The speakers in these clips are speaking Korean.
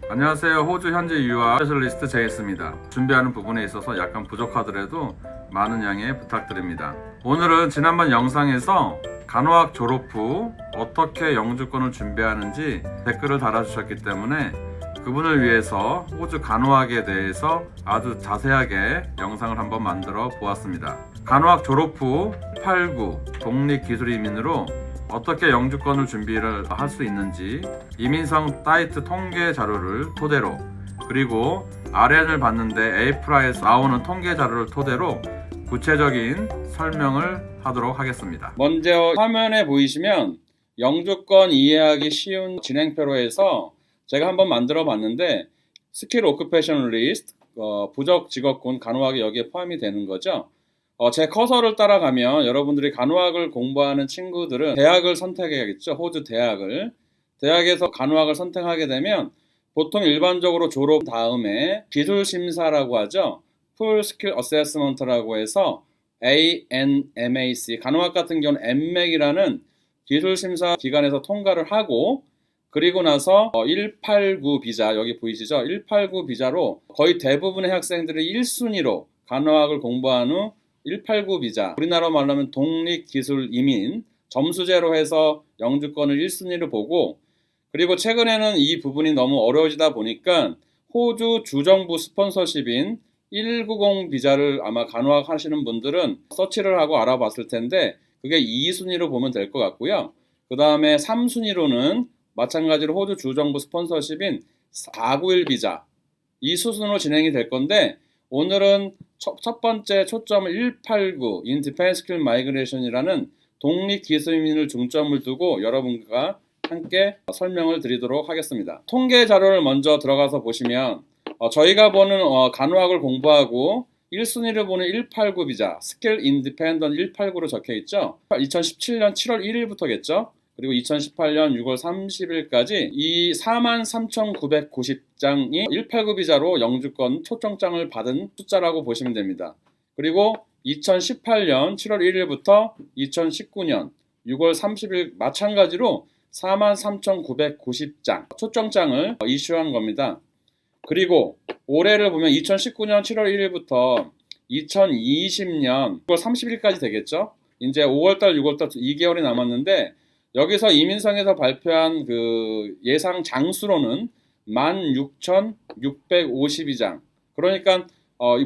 안녕하세요. 호주 현지 유학 스페셜리스트 제이스입니다. 준비하는 부분에 있어서 약간 부족하더라도 많은 양해 부탁드립니다. 오늘은 지난번 영상에서 간호학 졸업 후 어떻게 영주권을 준비하는지 댓글을 달아주셨기 때문에 그분을 위해서 호주 간호학에 대해서 아주 자세하게 영상을 한번 만들어 보았습니다. 간호학 졸업 후 89 독립기술이민으로 어떻게 영주권을 준비를 할 수 있는지 이민성 사이트 통계 자료를 토대로, 그리고 RN을 봤는데 에이프라에서 나오는 통계 자료를 토대로 구체적인 설명을 하도록 하겠습니다. 먼저 화면에 보이시면 영주권 이해하기 쉬운 진행표로 해서 제가 한번 만들어 봤는데 스킬 오큐페이션 리스트, 부적 직업군 간호학이 여기에 포함이 되는 거죠. 제 커서를 따라가면 여러분들이 간호학을 공부하는 친구들은 대학을 선택해야겠죠. 호주 대학을. 대학에서 간호학을 선택하게 되면 보통 일반적으로 졸업 다음에 기술심사라고 하죠. Full Skill Assessment라고 해서 ANMAC, 간호학 같은 경우는 NMAC이라는 기술심사 기관에서 통과를 하고, 그리고 나서 189 비자, 여기 보이시죠? 189 비자로 거의 대부분의 학생들이 1순위로 간호학을 공부한 후 189 비자, 우리나라로 말하면 독립기술이민, 점수제로 해서 영주권을 1순위로 보고, 그리고 최근에는 이 부분이 너무 어려워지다 보니까 호주 주정부 스폰서십인 190 비자를 아마 간호학 하시는 분들은 서치를 하고 알아봤을 텐데 그게 2순위로 보면 될 것 같고요. 그 다음에 3순위로는 마찬가지로 호주 주정부 스폰서십인 491 비자, 이 수순으로 진행이 될 건데, 오늘은 첫 번째 초점을 189 Independent Skill Migration이라는 독립기술이민을 중점을 두고 여러분과 함께 설명을 드리도록 하겠습니다. 통계 자료를 먼저 들어가서 보시면 저희가 보는 간호학을 공부하고 1순위를 보는 189 비자, 스킬 인디펜던트 189로 적혀 있죠. 2017년 7월 1일부터겠죠. 그리고 2018년 6월 30일까지 이 43,990장이 189 비자로 영주권 초청장을 받은 숫자라고 보시면 됩니다. 그리고 2018년 7월 1일부터 2019년 6월 30일 마찬가지로 43,990장 초청장을 이슈한 겁니다. 그리고 올해를 보면 2019년 7월 1일부터 2020년 6월 30일까지 되겠죠. 이제 5월달, 6월달 2개월이 남았는데 여기서 이민성에서 발표한 그 예상 장수로는 16,652장. 그러니까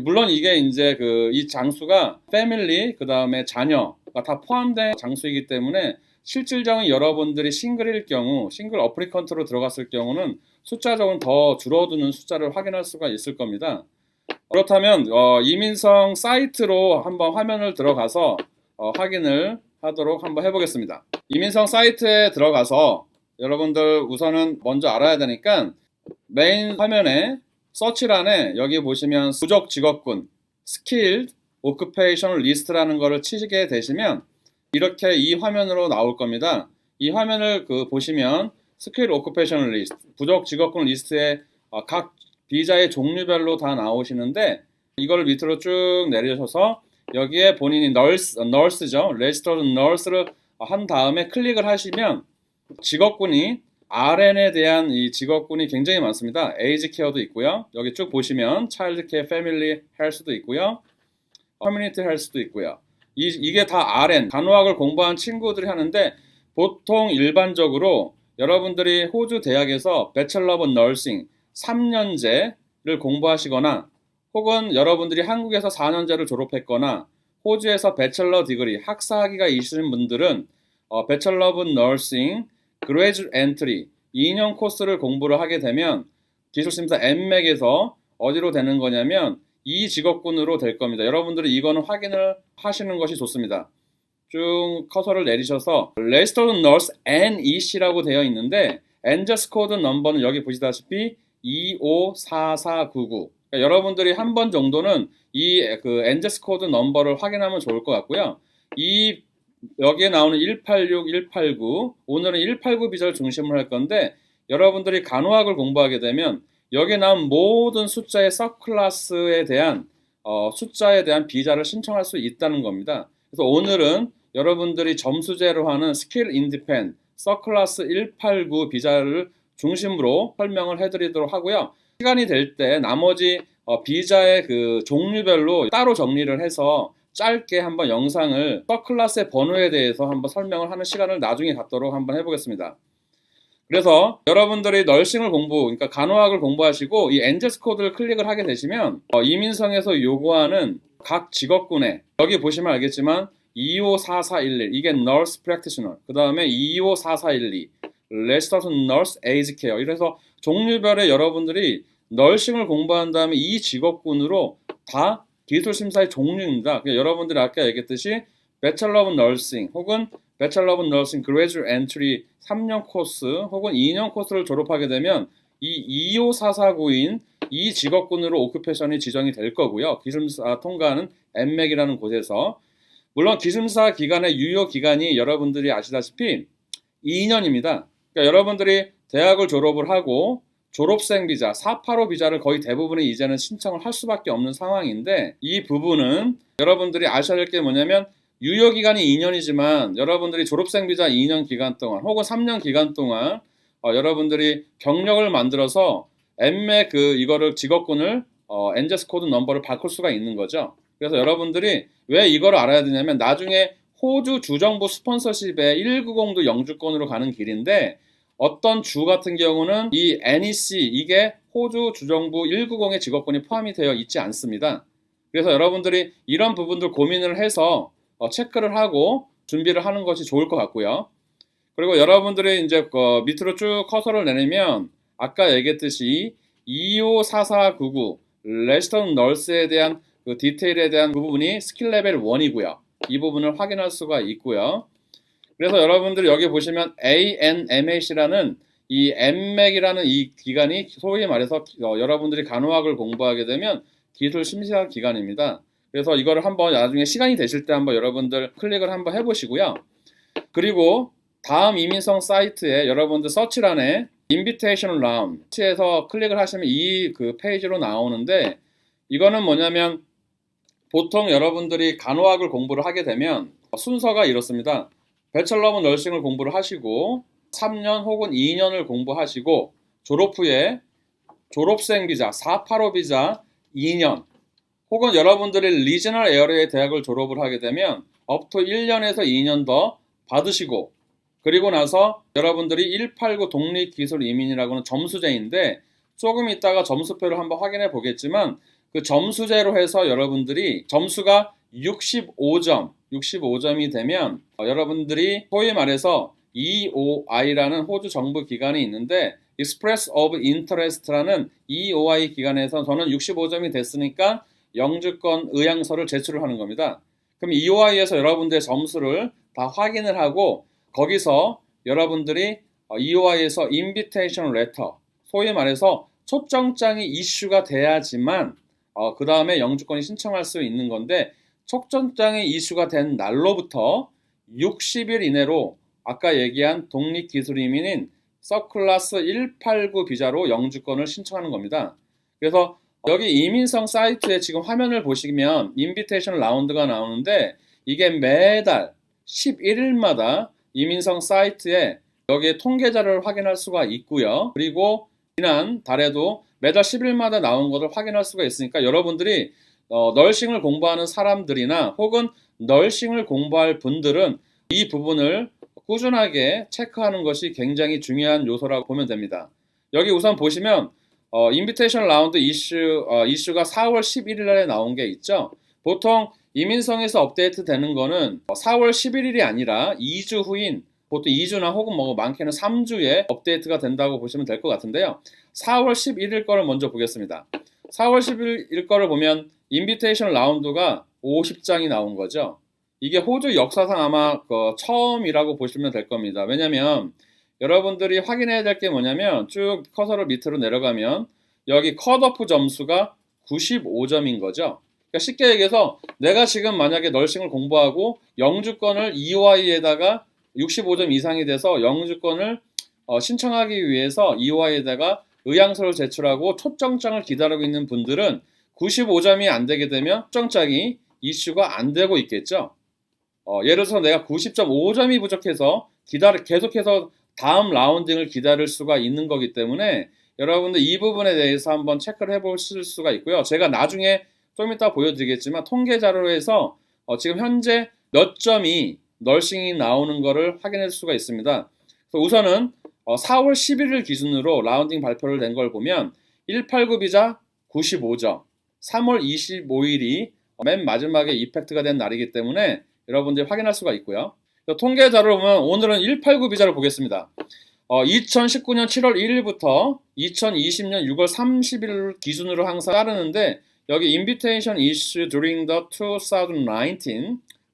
물론 이게 이제 이 장수가 패밀리, 그 다음에 자녀가 다 포함된 장수이기 때문에 실질적인 여러분들이 싱글일 경우, 싱글 어플리컨트로 들어갔을 경우는 숫자적으로 더 줄어드는 숫자를 확인할 수가 있을 겁니다. 그렇다면 이민성 사이트로 한번 화면을 들어가서 확인을 하도록 한번 해보겠습니다. 이민성 사이트에 들어가서 여러분들 우선은 먼저 알아야 되니까 메인 화면에 서치란에 여기 보시면 부적 직업군 Skilled Occupation List라는 거를 치시게 되시면 이렇게 이 화면으로 나올 겁니다. 이 화면을 보시면 Skilled Occupation List, 부적 직업군 리스트에 각 비자의 종류별로 다 나오시는데 이걸 밑으로 쭉 내리셔서 여기에 본인이 nurse죠. registered nurse를 한 다음에 클릭을 하시면 직업군이 RN에 대한 이 직업군이 굉장히 많습니다. 에이지 케어도 있고요. 여기 쭉 보시면 차일드 케어, 패밀리 헬스도 있고요. 커뮤니티 헬스도 있고요. 이게 다 RN, 간호학을 공부한 친구들이 하는데 보통 일반적으로 여러분들이 호주 대학에서 배첼러 오브 너싱 3년제를 공부하시거나 혹은 여러분들이 한국에서 4년제를 졸업했거나 호주에서 배첼러 디그리, 학사학위가 있으신 분들은 배첼러 오브 너싱, 그레이주에이트 엔트리 2년 코스를 공부를 하게 되면 기술심사 NMAC에서 어디로 되는 거냐면 이 직업군으로 될 겁니다. 여러분들이 이거는 확인을 하시는 것이 좋습니다. 쭉 커서를 내리셔서 Registered Nurse NEC라고 되어 있는데 NJAS 코드 넘버는 여기 보시다시피 254499. 그러니까 여러분들이 한 번 정도는 이 NJAS 코드 넘버를 확인하면 좋을 것 같고요. 여기에 나오는 186, 189, 오늘은 189 비자를 중심으로 할 건데 여러분들이 간호학을 공부하게 되면 여기에 나온 모든 숫자의 서클래스에 대한 숫자에 대한 비자를 신청할 수 있다는 겁니다. 그래서 오늘은 여러분들이 점수제로 하는 스킬 인디펜 서클래스 189 비자를 중심으로 설명을 해드리도록 하고요. 시간이 될 때 나머지 비자의 그 종류별로 따로 정리를 해서 짧게 한번 영상을 서클라스의 번호에 대해서 한번 설명을 하는 시간을 나중에 갖도록 한번 해보겠습니다. 그래서 여러분들이 널싱을 그러니까 간호학을 공부하시고 이 엔젤스 코드를 클릭을 하게 되시면 이민성에서 요구하는 각 직업군에 여기 보시면 알겠지만 254411 이게 Nurse Practitioner, 그 다음에 254412 Registered Nurse Aged Care, 이래서 종류별의 여러분들이 널싱을 공부한 다음에 이 직업군으로 다 기술심사의 종류입니다. 그러니까 여러분들이 아까 얘기했듯이 Bachelor of Nursing 혹은 Bachelor of Nursing Graduate Entry 3년 코스 혹은 2년 코스를 졸업하게 되면 이 25449인 이 직업군으로 오큐페이션이 지정이 될 거고요. 기술사 통과하는 엔맥이라는 곳에서. 물론 기술사 기간의 유효 기간이 여러분들이 아시다시피 2년입니다. 그러니까 여러분들이 대학을 졸업을 하고 졸업생 비자, 485 비자를 거의 대부분이 이제는 신청을 할 수밖에 없는 상황인데, 이 부분은 여러분들이 아셔야 될 게 뭐냐면 유효기간이 2년이지만 여러분들이 졸업생 비자 2년 기간 동안 혹은 3년 기간 동안 여러분들이 경력을 만들어서 엔맥 이거를 직업군을 엔젤스 코드 넘버를 바꿀 수가 있는 거죠. 그래서 여러분들이 왜 이걸 알아야 되냐면 나중에 호주 주정부 스폰서십의 190도 영주권으로 가는 길인데 어떤 주 같은 경우는 이 NEC 이게 호주 주정부 190의 직업군이 포함이 되어 있지 않습니다. 그래서 여러분들이 이런 부분들 고민을 해서 체크를 하고 준비를 하는 것이 좋을 것 같고요. 그리고 여러분들이 이제 밑으로 쭉 커서를 내리면 아까 얘기했듯이 254499 레지스턴 널스에 대한 그 디테일에 대한 그 부분이 스킬 레벨 1이고요. 이 부분을 확인할 수가 있고요. 그래서 여러분들이 여기 보시면 ANMAC라는 이 엔맥이라는 이 기간이 소위 말해서 여러분들이 간호학을 공부하게 되면 기술 심사 기간입니다. 그래서 이거를 한번 나중에 시간이 되실 때 한번 여러분들 클릭을 한번 해보시고요. 그리고 다음 이민성 사이트에 여러분들 서치란에 인비테이션 라운드에서 클릭을 하시면 이 그 페이지로 나오는데, 이거는 뭐냐면 보통 여러분들이 간호학을 공부를 하게 되면 순서가 이렇습니다. 배철러 오브 너싱을 공부를 하시고 3년 혹은 2년을 공부하시고 졸업 후에 졸업생 비자, 485 비자 2년 혹은 여러분들이 리저널 에어리어의 대학을 졸업을 하게 되면 업토 1년에서 2년 더 받으시고, 그리고 나서 여러분들이 189 독립기술 이민이라고 하는 점수제인데 조금 있다가 점수표를 한번 확인해 보겠지만 그 점수제로 해서 여러분들이 점수가 65점이 되면 여러분들이 소위 말해서 EOI라는 호주 정부 기관이 있는데 Express of Interest라는 EOI 기관에서 저는 65점이 됐으니까 영주권 의향서를 제출을 하는 겁니다. 그럼 EOI에서 여러분들의 점수를 다 확인을 하고 거기서 여러분들이 EOI에서 Invitation Letter, 소위 말해서 초청장이 이슈가 돼야지만 그 다음에 영주권이 신청할 수 있는 건데, 초청장이 이슈가 된 날로부터 60일 이내로 아까 얘기한 독립기술이민인 서클라스 189 비자로 영주권을 신청하는 겁니다. 그래서 여기 이민성 사이트에 지금 화면을 보시면 인비테이션 라운드가 나오는데 이게 매달 11일마다 이민성 사이트에 여기에 통계자료를 확인할 수가 있고요. 그리고 지난 달에도 매달 10일마다 나온 것을 확인할 수가 있으니까 여러분들이 널싱을 공부하는 사람들이나 혹은 널싱을 공부할 분들은 이 부분을 꾸준하게 체크하는 것이 굉장히 중요한 요소라고 보면 됩니다. 여기 우선 보시면 인비테이션 라운드 이슈가 4월 11일 날에 나온 게 있죠. 보통 이민성에서 업데이트 되는 거는 4월 11일이 아니라 2주 후인 보통 2주나 혹은 뭐 많게는 3주에 업데이트가 된다고 보시면 될 것 같은데요. 4월 11일 거를 먼저 보겠습니다. 4월 11일 거를 보면 인비테이션 라운드가 50장이 나온 거죠. 이게 호주 역사상 아마 처음이라고 보시면 될 겁니다. 왜냐면 여러분들이 확인해야 될 게 뭐냐면 쭉 커서를 밑으로 내려가면 여기 컷오프 점수가 95점인 거죠. 그러니까 쉽게 얘기해서 내가 지금 만약에 널싱을 공부하고 영주권을 EOI에다가 65점 이상이 돼서 영주권을 신청하기 위해서 EOI에다가 의향서를 제출하고 초청장을 기다리고 있는 분들은 95점이 안 되게 되면 초청장이 이슈가 안 되고 있겠죠. 예를 들어서 내가 90.5점이 부족해서 계속해서 다음 라운딩을 기다릴 수가 있는 거기 때문에 여러분들 이 부분에 대해서 한번 체크를 해보실 수가 있고요. 제가 나중에 좀 이따 보여드리겠지만 통계 자료에서 지금 현재 몇 점이 널싱이 나오는 거를 확인할 수가 있습니다. 우선은 4월 11일 기준으로 라운딩 발표를 낸 걸 보면 189 비자 95점, 3월 25일이 맨 마지막에 이펙트가 된 날이기 때문에 여러분들이 확인할 수가 있고요. 통계 자료를 보면 오늘은 189 비자를 보겠습니다. 2019년 7월 1일부터 2020년 6월 30일 기준으로 항상 따르는데 여기 invitation issue during the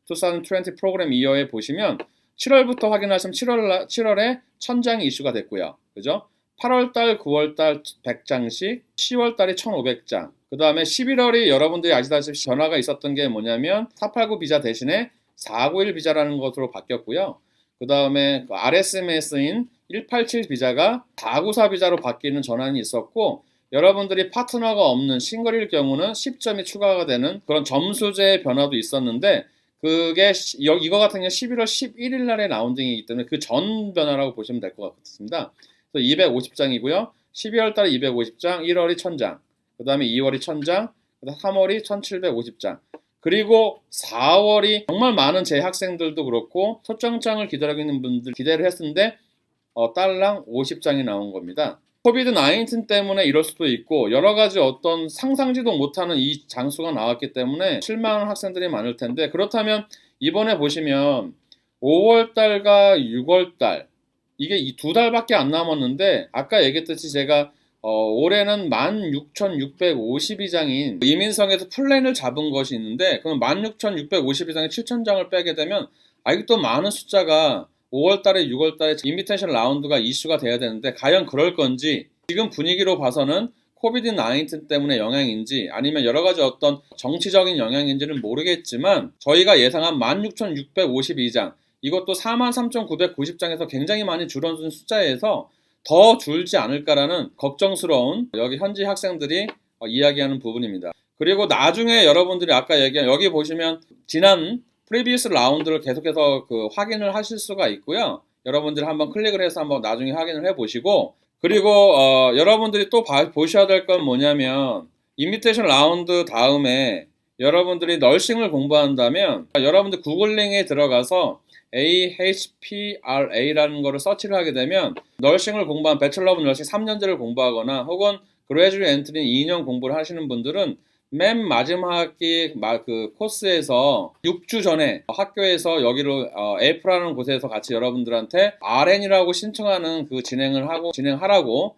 2020 프로그램 이어에 보시면 7월부터 확인하시면 7월에 1000장이 이슈가 됐고요. 그죠? 8월달, 9월달 100장씩, 10월달이 1500장. 그 다음에 11월이 여러분들이 아시다시피 변화가 있었던 게 뭐냐면 489 비자 대신에 491 비자라는 것으로 바뀌었고요. 그 다음에 RSMS인 187 비자가 494 비자로 바뀌는 전환이 있었고 여러분들이 파트너가 없는 싱글일 경우는 10점이 추가가 되는 그런 점수제의 변화도 있었는데 그게 이거 같은 경우 11월 11일 날의 라운딩이기 때문에 그 전 변화라고 보시면 될 것 같습니다. 그래서 250장이고요. 12월 달에 250장, 1월이 1000장, 그 다음에 2월이 1000장, 그 다음에 3월이 1750장. 그리고 4월이 정말 많은 재학생들도 그렇고 초청장을 기다리고 있는 분들 기대를 했는데 딸랑 50장이 나온 겁니다. 코비드 19 때문에 이럴 수도 있고 여러 가지 어떤 상상지도 못하는 이 장수가 나왔기 때문에 실망하는 학생들이 많을 텐데 그렇다면 이번에 보시면 5월달과 6월달 이게 이 2달밖에 안 남았는데 아까 얘기했듯이 제가 올해는 16,652장인 이민성에서 플랜을 잡은 것이 있는데 그럼 16,652장에 7,000장을 빼게 되면 아직도 많은 숫자가 5월달에 6월달에 인비테이션 라운드가 이슈가 돼야 되는데 과연 그럴 건지 지금 분위기로 봐서는 코비드 19 때문에 영향인지 아니면 여러 가지 어떤 정치적인 영향인지는 모르겠지만 저희가 예상한 16,652장 이것도 43,990장에서 굉장히 많이 줄어든 숫자에서 더 줄지 않을까라는 걱정스러운 여기 현지 학생들이 이야기하는 부분입니다. 그리고 나중에 여러분들이 아까 얘기한 여기 보시면 지난 프리비우스 라운드를 계속해서 확인을 하실 수가 있고요. 여러분들이 한번 클릭을 해서 한번 나중에 확인을 해보시고 그리고 여러분들이 또 보셔야 될 건 뭐냐면 인비테이션 라운드 다음에 여러분들이 널싱을 공부한다면 여러분들 구글링에 들어가서 AHPRA라는 거를 서치를 하게 되면 널싱을 공부한 배철러 오브 널싱 3년제를 공부하거나 혹은 그레주얼 엔트리 2년 공부를 하시는 분들은 맨 마지막 학기 그 코스에서 6주 전에 학교에서 여기로 F라는 곳에서 같이 여러분들한테 RN이라고 신청하는 진행하라고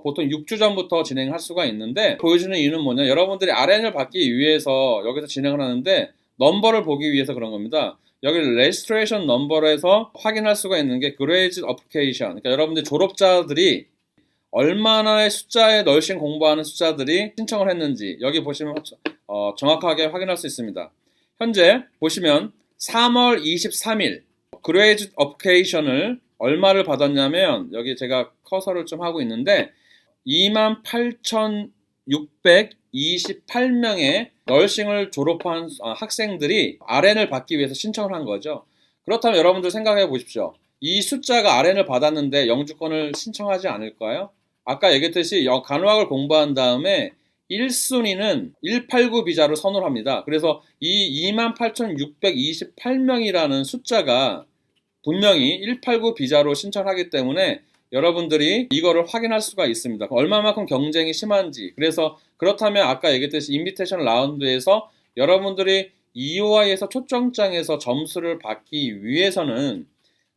보통 6주 전부터 진행할 수가 있는데 보여주는 이유는 뭐냐 여러분들이 RN을 받기 위해서 여기서 진행을 하는데 넘버를 보기 위해서 그런 겁니다. 여기 레지스트레이션 넘버에서 확인할 수가 있는 게 그레이드 어플리케이션 그러니까 여러분들 졸업자들이 얼마나의 숫자의 널싱 공부하는 숫자들이 신청을 했는지 여기 보시면 정확하게 확인할 수 있습니다. 현재 보시면 3월 23일 그레이드 어플리케이션을 얼마를 받았냐면 여기 제가 커서를 좀 하고 있는데 28,628명의 널싱을 졸업한 학생들이 RN을 받기 위해서 신청을 한 거죠. 그렇다면 여러분들 생각해 보십시오. 이 숫자가 RN을 받았는데 영주권을 신청하지 않을까요? 아까 얘기했듯이 간호학을 공부한 다음에 1순위는 189 비자로 선호를 합니다. 그래서 이 28,628명이라는 숫자가 분명히 189 비자로 신청하기 때문에 여러분들이 이거를 확인할 수가 있습니다. 얼마만큼 경쟁이 심한지. 그래서 그렇다면 아까 얘기했듯이 인비테이션 라운드에서 여러분들이 EOI에서 초청장에서 점수를 받기 위해서는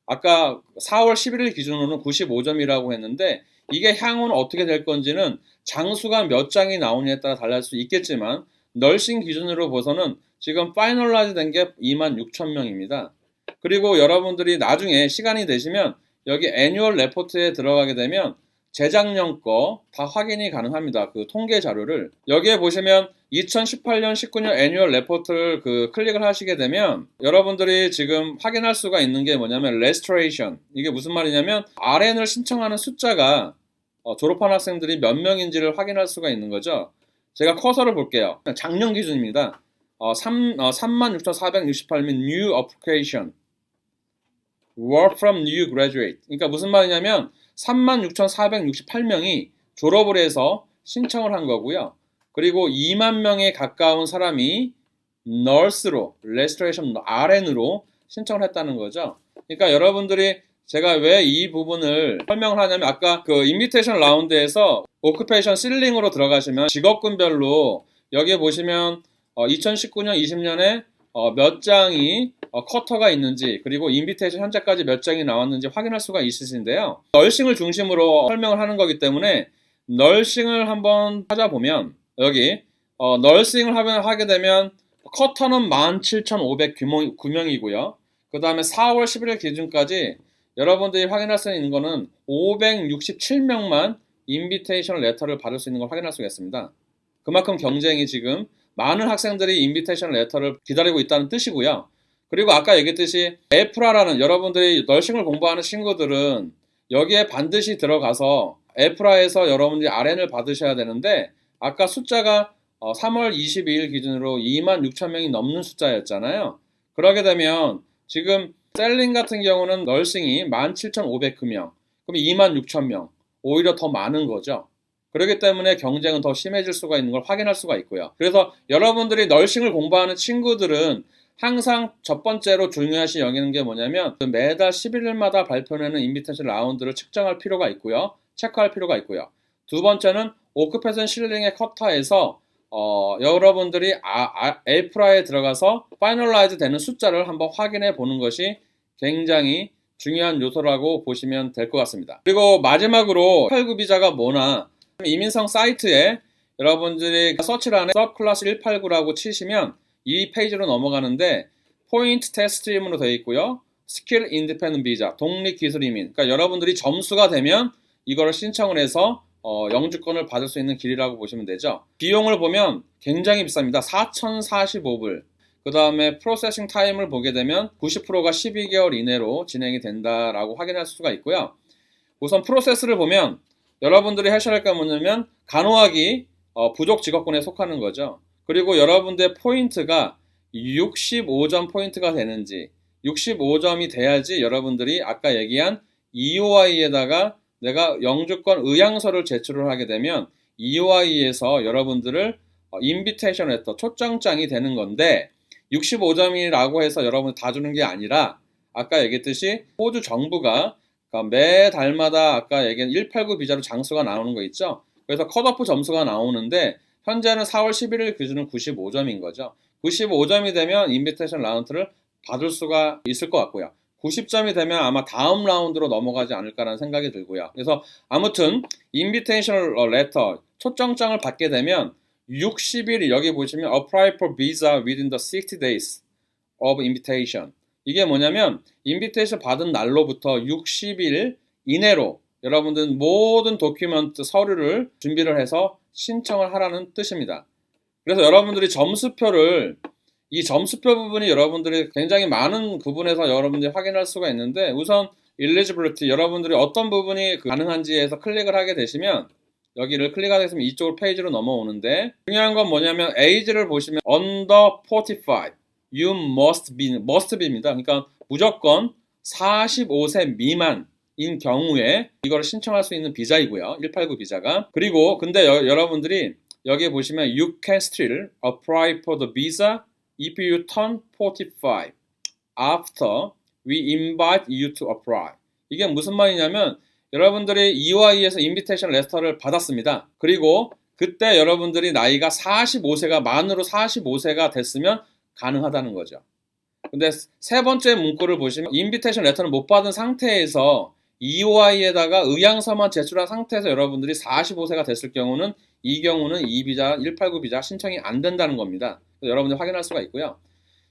아까 4월 11일 기준으로는 95점이라고 했는데 이게 향후는 어떻게 될 건지는 장수가 몇 장이 나오냐에 따라 달라질 수 있겠지만 널싱 기준으로 봐서는 지금 파이널라이즈 된 게 26,000명입니다. 그리고 여러분들이 나중에 시간이 되시면 여기 애뉴얼 레포트에 들어가게 되면 재작년 거 다 확인이 가능합니다. 그 통계 자료를 여기에 보시면 2018년 19년 애뉴얼 레포트를 클릭을 하시게 되면 여러분들이 지금 확인할 수가 있는 게 뭐냐면 레스토레이션 이게 무슨 말이냐면 RN을 신청하는 숫자가 졸업한 학생들이 몇 명인지를 확인할 수가 있는 거죠. 제가 커서를 볼게요. 작년 기준입니다. 36,468명 new application were from new graduate. 그러니까 무슨 말이냐면 36,468명이 졸업을 해서 신청을 한 거고요. 그리고 2만 명에 가까운 사람이 nurse로, restoration RN으로 신청을 했다는 거죠. 그러니까 여러분들이 제가 왜 이 부분을 설명을 하냐면 아까 그 인비테이션 라운드에서 오큐페이션 실링으로 들어가시면 직업군별로 여기에 보시면 2019년, 20년에 몇 장이 쿼터가 있는지 그리고 인비테이션 현재까지 몇 장이 나왔는지 확인할 수가 있으신데요. 널싱을 중심으로 설명을 하는 거기 때문에 널싱을 한번 찾아보면 여기 널싱을 하게 되면 쿼터는 17,509명이고요. 그 다음에 4월 11일 기준까지 여러분들이 확인할 수 있는 거는 567명만 인비테이션 레터를 받을 수 있는 걸 확인할 수가 있습니다. 그만큼 경쟁이 지금 많은 학생들이 인비테이션 레터를 기다리고 있다는 뜻이고요. 그리고 아까 얘기했듯이 에프라라는 여러분들이 널싱을 공부하는 친구들은 여기에 반드시 들어가서 에프라에서 여러분들이 RN을 받으셔야 되는데 아까 숫자가 3월 22일 기준으로 26,000명이 넘는 숫자였잖아요. 그러게 되면 지금 셀링 같은 경우는 널싱이 17,509명, 그럼 26,000명, 오히려 더 많은 거죠. 그렇기 때문에 경쟁은 더 심해질 수가 있는 걸 확인할 수가 있고요. 그래서 여러분들이 널싱을 공부하는 친구들은 항상 첫 번째로 중요하시 여기는 게 뭐냐면 매달 11일마다 발표되는 인비테이션 라운드를 측정할 필요가 있고요. 체크할 필요가 있고요. 두 번째는 오큐페이션 실링의 쿼터에서 여러분들이 에프라에 들어가서 파이널라이즈 되는 숫자를 한번 확인해 보는 것이 굉장히 중요한 요소라고 보시면 될 것 같습니다. 그리고 마지막으로 189 비자가 뭐나 이민성 사이트에 여러분들이 서치란에 서브클래스 189라고 치시면 이 페이지로 넘어가는데 포인트 테스트임으로 되어 있고요. 스킬 인디펜던트 비자, 독립기술 이민. 그러니까 여러분들이 점수가 되면 이거를 신청을 해서 영주권을 받을 수 있는 길이라고 보시면 되죠. 비용을 보면 굉장히 비쌉니다. 4,045불. 그 다음에 프로세싱 타임을 보게 되면 90%가 12개월 이내로 진행이 된다라고 확인할 수가 있고요. 우선 프로세스를 보면 여러분들이 하셔야 할 게 뭐냐면 간호학이 부족 직업군에 속하는 거죠. 그리고 여러분들의 포인트가 65점 포인트가 되는지 65점이 돼야지 여러분들이 아까 얘기한 EOI에다가 내가 영주권 의향서를 제출을 하게 되면 EOI에서 여러분들을 인비테이션 레터 초청장이 되는 건데 65점이라고 해서 여러분 다 주는 게 아니라 아까 얘기했듯이 호주 정부가 매 달마다 아까 얘기한 189 비자로 장수가 나오는 거 있죠. 그래서 컷오프 점수가 나오는데 현재는 4월 11일 기준은 95점인 거죠. 95점이 되면 인비테이션 라운드를 받을 수가 있을 것 같고요. 90점이 되면 아마 다음 라운드로 넘어가지 않을까라는 생각이 들고요. 그래서 아무튼 인비테이션 레터 초청장을 받게 되면 60일 여기 보시면 apply for visa within the 60 days of invitation. 이게 뭐냐면 인비테이션 받은 날로부터 60일 이내로 여러분들 모든 도큐먼트 서류를 준비를 해서 신청을 하라는 뜻입니다. 그래서 여러분들이 이 점수표 부분이 여러분들이 굉장히 많은 부분에서 여러분들이 확인할 수가 있는데 우선 eligibility 여러분들이 어떤 부분이 가능한지에서 클릭을 하게 되시면 여기를 클릭하게 되면 이쪽 페이지로 넘어오는데 중요한 건 뭐냐면 age를 보시면 under 45 you must be입니다. 그러니까 무조건 45세 미만인 경우에 이거를 신청할 수 있는 비자이고요. 189 비자가. 그리고 근데 여러분들이 여기에 보시면 you can still apply for the visa if you turn 45 after we invite you to apply. 이게 무슨 말이냐면 여러분들이 EY에서 인비테이션 레터를 받았습니다. 그리고 그때 여러분들이 나이가 45세가 만으로 45세가 됐으면 가능하다는 거죠. 근데 세 번째 문구를 보시면 인비테이션 레터는 못 받은 상태에서 EY에다가 의향서만 제출한 상태에서 여러분들이 45세가 됐을 경우는 이 경우는 이 비자 189 비자 신청이 안 된다는 겁니다. 여러분들 확인할 수가 있고요.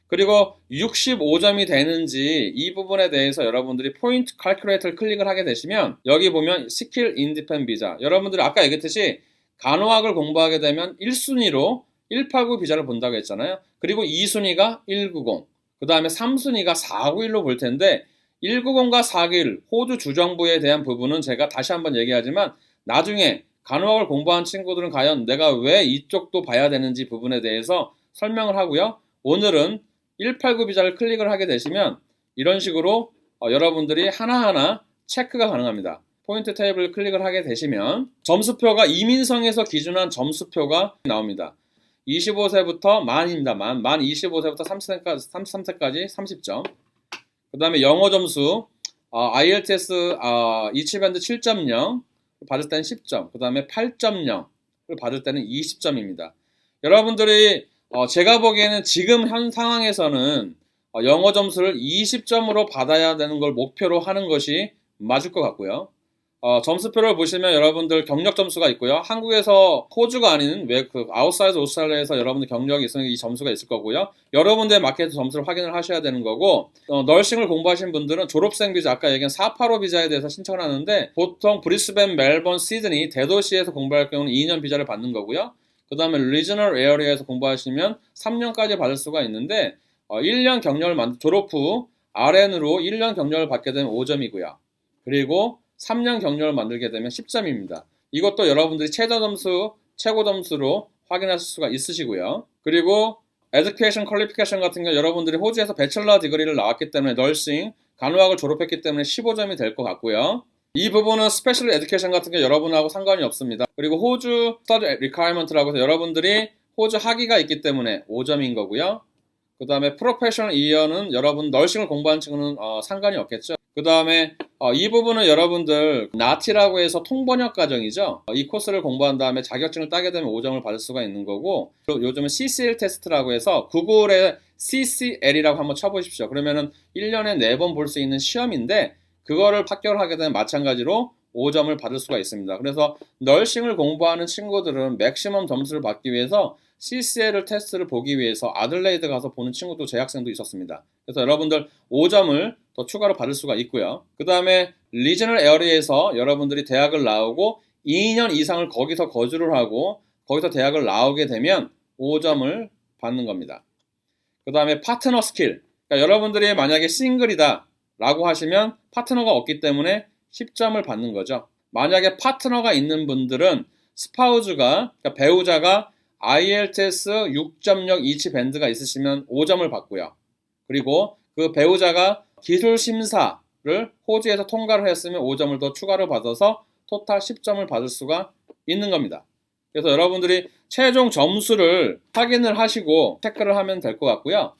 그리고 65점이 되는지 이 부분에 대해서 여러분들이 포인트 칼큘레이터를 클릭을 하게 되시면 여기 보면 스킬 인디펜 비자 여러분들이 아까 얘기했듯이 간호학을 공부하게 되면 1순위로 189 비자를 본다고 했잖아요. 그리고 2순위가 190 그 다음에 3순위가 491로 볼 텐데 190과 491 호주 주정부에 대한 부분은 제가 다시 한번 얘기하지만 나중에 간호학을 공부한 친구들은 과연 내가 왜 이쪽도 봐야 되는지 부분에 대해서 설명을 하고요. 오늘은 189 비자를 클릭을 하게 되시면 이런 식으로 여러분들이 하나하나 체크가 가능합니다. 포인트 테이블 클릭을 하게 되시면 점수표가 이민성에서 기준한 점수표가 나옵니다. 25세부터 만입니다. 만 25세부터 33세까지 30점. 그 다음에 영어 점수 IELTS 이치밴드 7.0 받을 때는 10점, 그 다음에 8.0을 받을 때는 20점입니다. 여러분들이 제가 보기에는 지금 현 상황에서는 영어 점수를 20점으로 받아야 되는 걸 목표로 하는 것이 맞을 것 같고요. 점수표를 보시면 여러분들 경력 점수가 있고요. 한국에서 호주가 아닌 아웃사이드 오스트레일리아에서 여러분들 경력이 있으면 이 점수가 있을 거고요. 여러분들의 마켓 점수를 확인을 하셔야 되는 거고, 널싱을 공부하신 분들은 졸업생 비자, 아까 얘기한 485 비자에 대해서 신청을 하는데, 보통 브리스벤, 멜번, 시드니 대도시에서 공부할 경우는 2년 비자를 받는 거고요. 그 다음에 리저널 에어리아에서 공부하시면 3년까지 받을 수가 있는데, 1년 경력을 졸업 후 RN으로 1년 경력을 받게 되면 5점이고요. 그리고 3년 경력을 만들게 되면 10점입니다. 이것도 여러분들이 최저 점수, 최고 점수로 확인하실 수가 있으시고요. 그리고 Education Qualification 같은 경우 여러분들이 호주에서 배첼러 디그리를 나왔기 때문에 널싱, 간호학을 졸업했기 때문에 15점이 될 것 같고요. 이 부분은 스페셜 에듀케이션 같은 게 여러분하고 상관이 없습니다. 그리고 호주 스터디 리콰이먼트라고 해서 여러분들이 호주 학위가 있기 때문에 5점인 거고요. 그 다음에 프로페셔널 이어는 여러분 널싱을 공부한 친구는 상관이 없겠죠. 그 다음에 이 부분은 여러분들 나티라고 해서 통번역 과정이죠. 이 코스를 공부한 다음에 자격증을 따게 되면 5점을 받을 수가 있는 거고, 요즘은 CCL 테스트라고 해서 구글에 CCL이라고 한번 쳐보십시오. 그러면은 1년에 4번 볼 수 있는 시험인데 그거를 합격하게 되면 마찬가지로 5점을 받을 수가 있습니다. 그래서 널싱을 공부하는 친구들은 맥시멈 점수를 받기 위해서 CCL 테스트를 보기 위해서 아들레이드 가서 보는 친구도 재학생도 있었습니다. 그래서 여러분들 5점을 더 추가로 받을 수가 있고요. 그 다음에 리저널 에어리에서 여러분들이 대학을 나오고 2년 이상을 거기서 거주를 하고 거기서 대학을 나오게 되면 5점을 받는 겁니다. 그 다음에 파트너 스킬, 그러니까 여러분들이 만약에 싱글이다 라고 하시면 파트너가 없기 때문에 10점을 받는 거죠. 만약에 파트너가 있는 분들은 스파우즈가, 그러니까 배우자가 IELTS 6.0 이치 밴드가 있으시면 5점을 받고요. 그리고 그 배우자가 기술 심사를 호주에서 통과를 했으면 5점을 더 추가로 받아서 토탈 10점을 받을 수가 있는 겁니다. 그래서 여러분들이 최종 점수를 확인을 하시고 체크를 하면 될 것 같고요.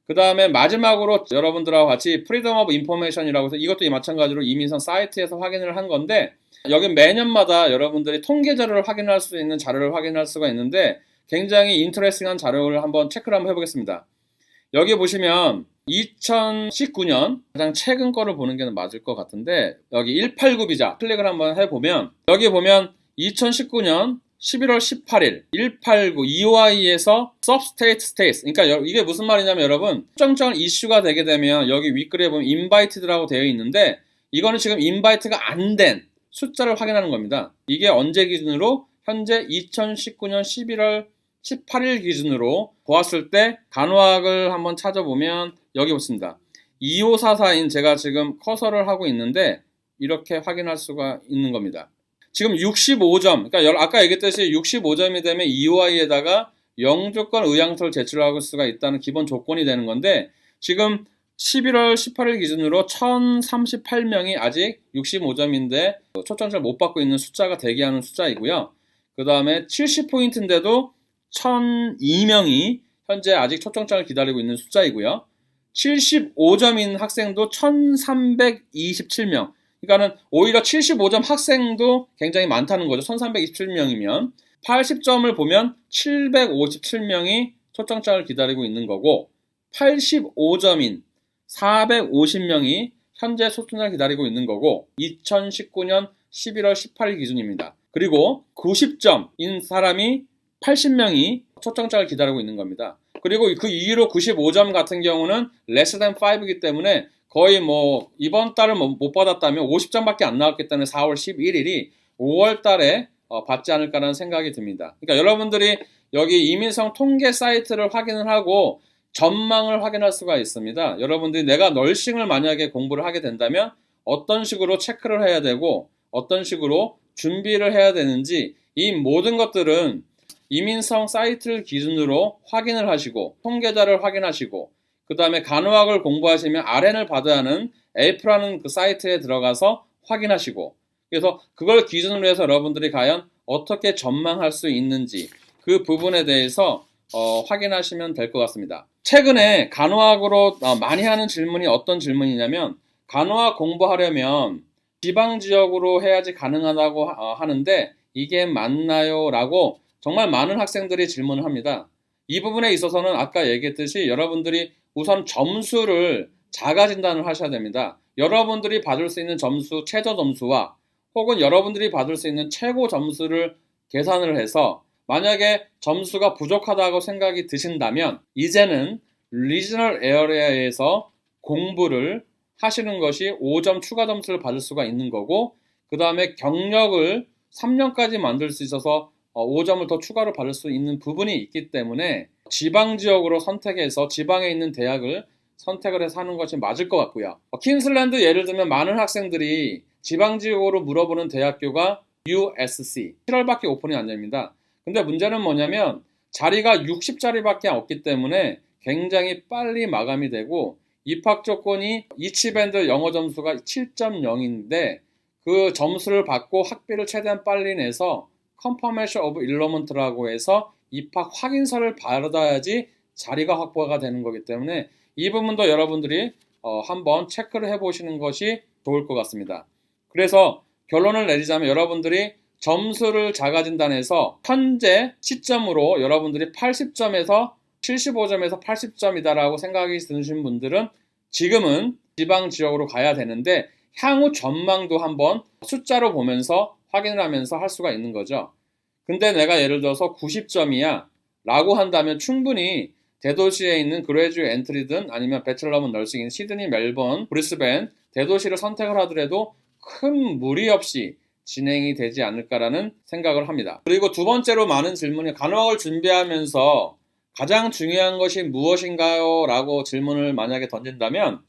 그 다음에 마지막으로 여러분들하고 같이 프리덤 오브 인포메이션이라고 해서 이것도 마찬가지로 이민성 사이트에서 확인을 한 건데, 여기 매년마다 여러분들이 통계 자료를 확인할 수 있는 자료를 확인할 수가 있는데 굉장히 인터레스팅한 자료를 한번 체크를 한번 해보겠습니다. 여기 보시면 2019년 가장 최근 거를 보는 게 맞을 것 같은데, 여기 189 비자 클릭을 한번 해보면 여기 보면 2019년 11월 18일 189 EOI에서 Substate States, 그러니까 이게 무슨 말이냐면 여러분, 특정한 이슈가 되게 되면 여기 윗글에 보면 Invited라고 되어 있는데 이거는 지금 Invite가 안 된 숫자를 확인하는 겁니다. 이게 언제 기준으로? 현재 2019년 11월 18일 기준으로 보았을 때 간호학을 한번 찾아보면 여기 있습니다. 2544인 제가 지금 커서를 하고 있는데 이렇게 확인할 수가 있는 겁니다. 지금 65점, 그러니까 아까 얘기했듯이 65점이 되면 EOI에다가 영주권 의향서를 제출할 수가 있다는 기본 조건이 되는 건데, 지금 11월 18일 기준으로 1038명이 아직 65점인데 초청장을 못 받고 있는 숫자가 대기하는 숫자이고요. 그 다음에 70포인트인데도 1002명이 현재 아직 초청장을 기다리고 있는 숫자이고요. 75점인 학생도 1327명. 그러니까는 오히려 75점 학생도 굉장히 많다는 거죠. 1327명이면 80점을 보면 757명이 초청장을 기다리고 있는 거고, 85점인 450명이 현재 초청장을 기다리고 있는 거고, 2019년 11월 18일 기준입니다. 그리고 90점인 사람이 80명이 초청장을 기다리고 있는 겁니다. 그리고 그 이후로 95점 같은 경우는 less than 5이기 때문에 거의 이번 달은 못 받았다면 50점밖에 안 나왔기 때문에 4월 11일이 5월 달에 받지 않을까라는 생각이 듭니다. 그러니까 여러분들이 여기 이민성 통계 사이트를 확인을 하고 전망을 확인할 수가 있습니다. 여러분들이 내가 널싱을 만약에 공부를 하게 된다면 어떤 식으로 체크를 해야 되고 어떤 식으로 준비를 해야 되는지, 이 모든 것들은 이민성 사이트를 기준으로 확인을 하시고 통계자를 확인하시고, 그 다음에 간호학을 공부하시면 RN을 받아야 하는 F라는 그 사이트에 들어가서 확인하시고, 그래서 그걸 기준으로 해서 여러분들이 과연 어떻게 전망할 수 있는지 그 부분에 대해서 확인하시면 될 것 같습니다. 최근에 간호학으로 많이 하는 질문이 어떤 질문이냐면, 간호학 공부하려면 지방 지역으로 해야지 가능하다고 하는데 이게 맞나요? 라고 정말 많은 학생들이 질문을 합니다. 이 부분에 있어서는 아까 얘기했듯이 여러분들이 우선 점수를 자가 진단을 하셔야 됩니다. 여러분들이 받을 수 있는 점수, 최저 점수와 혹은 여러분들이 받을 수 있는 최고 점수를 계산을 해서 만약에 점수가 부족하다고 생각이 드신다면 이제는 리지널 에어리어에서 공부를 하시는 것이 5점 추가 점수를 받을 수가 있는 거고, 그 다음에 경력을 3년까지 만들 수 있어서 5점을 더 추가로 받을 수 있는 부분이 있기 때문에 지방 지역으로 선택해서 지방에 있는 대학을 선택을 해서 하는 것이 맞을 것 같고요. 퀸슬랜드 예를 들면 많은 학생들이 지방 지역으로 물어보는 대학교가 USC 7월밖에 오픈이 안 됩니다. 근데 문제는 뭐냐면 자리가 60자리밖에 없기 때문에 굉장히 빨리 마감이 되고, 입학 조건이 이치밴드 영어 점수가 7.0인데 그 점수를 받고 학비를 최대한 빨리 내서 Confirmation of Enrollment라고 해서 입학 확인서를 받아야지 자리가 확보가 되는 거기 때문에 이 부분도 여러분들이 한번 체크를 해보시는 것이 좋을 것 같습니다. 그래서 결론을 내리자면 여러분들이 점수를 자가 진단해서 현재 시점으로 여러분들이 80점에서 75점에서 80점이다라고 생각이 드신 분들은 지금은 지방 지역으로 가야 되는데 향후 전망도 한번 숫자로 보면서 확인을 하면서 할 수가 있는 거죠. 근데 내가 예를 들어서 90점이야 라고 한다면 충분히 대도시에 있는 그레듀에이트 엔트리든 아니면 배첼러 오브 너싱인 시드니, 멜번, 브리스벤 대도시를 선택을 하더라도 큰 무리 없이 진행이 되지 않을까라는 생각을 합니다. 그리고 두 번째로 많은 질문이 간호학을 준비하면서 가장 중요한 것이 무엇인가요? 라고 질문을 만약에 던진다면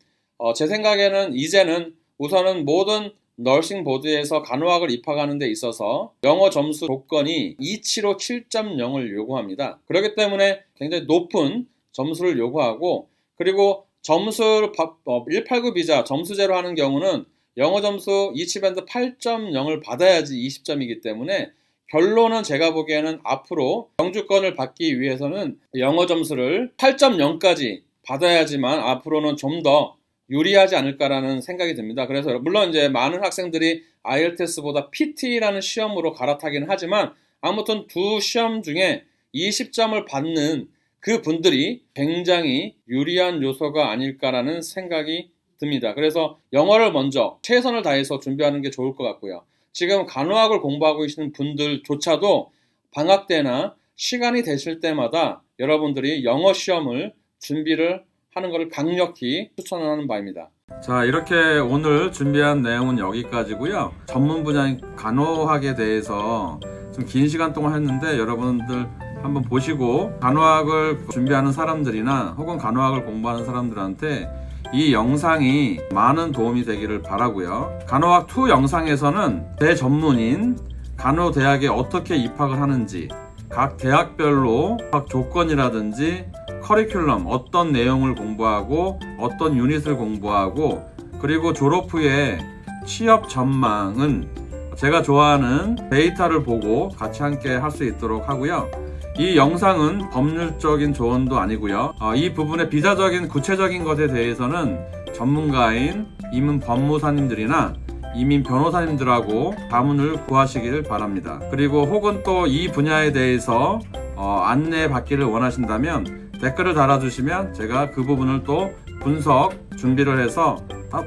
제 생각에는 이제는 우선은 모든 너싱 보드에서 간호학을 입학하는 데 있어서 영어 점수 조건이 275 7.0을 요구합니다. 그렇기 때문에 굉장히 높은 점수를 요구하고, 그리고 점수를 189 비자 점수제로 하는 경우는 영어 점수 이치밴드 8.0을 받아야지 20점이기 때문에 결론은 제가 보기에는 앞으로 영주권을 받기 위해서는 영어 점수를 8.0까지 받아야지만 앞으로는 좀 더 유리하지 않을까라는 생각이 듭니다. 그래서 물론 이제 많은 학생들이 IELTS보다 PT라는 시험으로 갈아타기는 하지만 아무튼 두 시험 중에 20점을 받는 그 분들이 굉장히 유리한 요소가 아닐까라는 생각이 듭니다. 그래서 영어를 먼저 최선을 다해서 준비하는 게 좋을 것 같고요. 지금 간호학을 공부하고 계시는 분들조차도 방학 때나 시간이 되실 때마다 여러분들이 영어 시험을 준비를 하는 것을 강력히 추천하는 바입니다. 자, 이렇게 오늘 준비한 내용은 여기까지고요. 전문 분야인 간호학에 대해서 좀 긴 시간 동안 했는데 여러분들 한번 보시고 간호학을 준비하는 사람들이나 혹은 간호학을 공부하는 사람들한테 이 영상이 많은 도움이 되기를 바라고요. 간호학 2 영상에서는 대전문인 간호대학에 어떻게 입학을 하는지, 각 대학별로 입학 조건이라든지 커리큘럼, 어떤 내용을 공부하고 어떤 유닛을 공부하고, 그리고 졸업 후에 취업 전망은 제가 좋아하는 데이터를 보고 같이 함께 할 수 있도록 하고요. 이 영상은 법률적인 조언도 아니고요. 이 부분의 비자적인 구체적인 것에 대해서는 전문가인 이민 법무사님들이나 이민 변호사님들하고 자문을 구하시길 바랍니다. 그리고 혹은 또 이 분야에 대해서 안내 받기를 원하신다면 댓글을 달아주시면 제가 그 부분을 또 분석 준비를 해서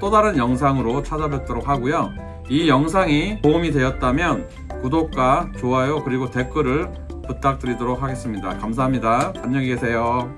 또 다른 영상으로 찾아뵙도록 하고요. 이 영상이 도움이 되었다면 구독과 좋아요 그리고 댓글을 부탁드리도록 하겠습니다. 감사합니다. 안녕히 계세요.